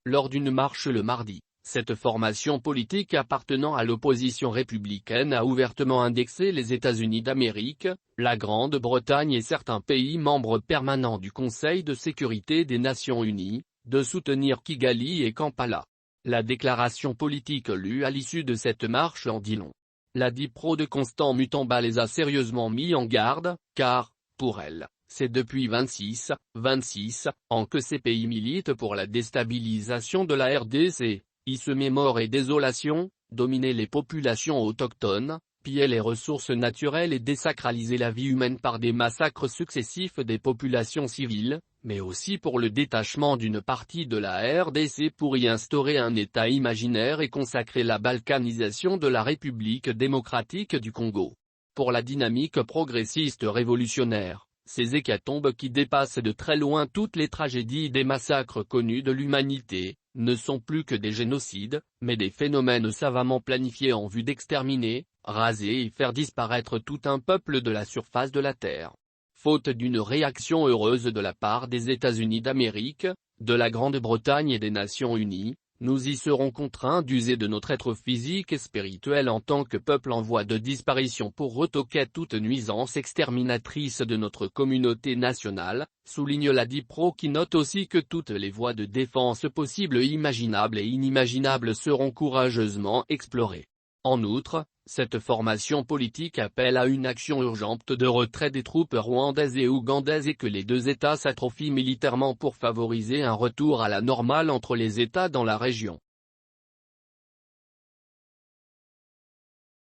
lors d'une marche le mardi. Cette formation politique appartenant à l'opposition républicaine a ouvertement indexé les États-Unis d'Amérique, la Grande-Bretagne et certains pays membres permanents du Conseil de sécurité des Nations Unies, de soutenir Kigali et Kampala. La déclaration politique lue à l'issue de cette marche en dit long. La dipro de Constant Mutamba les a sérieusement mis en garde, car, pour elle, c'est depuis 26 ans que ces pays militent pour la déstabilisation de la RDC. Y semer mort et désolation, dominer les populations autochtones, piller les ressources naturelles et désacraliser la vie humaine par des massacres successifs des populations civiles, mais aussi pour le détachement d'une partie de la RDC pour y instaurer un État imaginaire et consacrer la balkanisation de la République démocratique du Congo. Pour la dynamique progressiste révolutionnaire, ces hécatombes qui dépassent de très loin toutes les tragédies des massacres connus de l'humanité, ne sont plus que des génocides, mais des phénomènes savamment planifiés en vue d'exterminer, raser et faire disparaître tout un peuple de la surface de la Terre. Faute d'une réaction heureuse de la part des États-Unis d'Amérique, de la Grande-Bretagne et des Nations Unies, nous y serons contraints d'user de notre être physique et spirituel en tant que peuple en voie de disparition pour retoquer toute nuisance exterminatrice de notre communauté nationale, souligne la dipro qui note aussi que toutes les voies de défense possibles imaginables et inimaginables seront courageusement explorées. En outre, cette formation politique appelle à une action urgente de retrait des troupes rwandaises et ougandaises et que les deux États s'atrophient militairement pour favoriser un retour à la normale entre les États dans la région.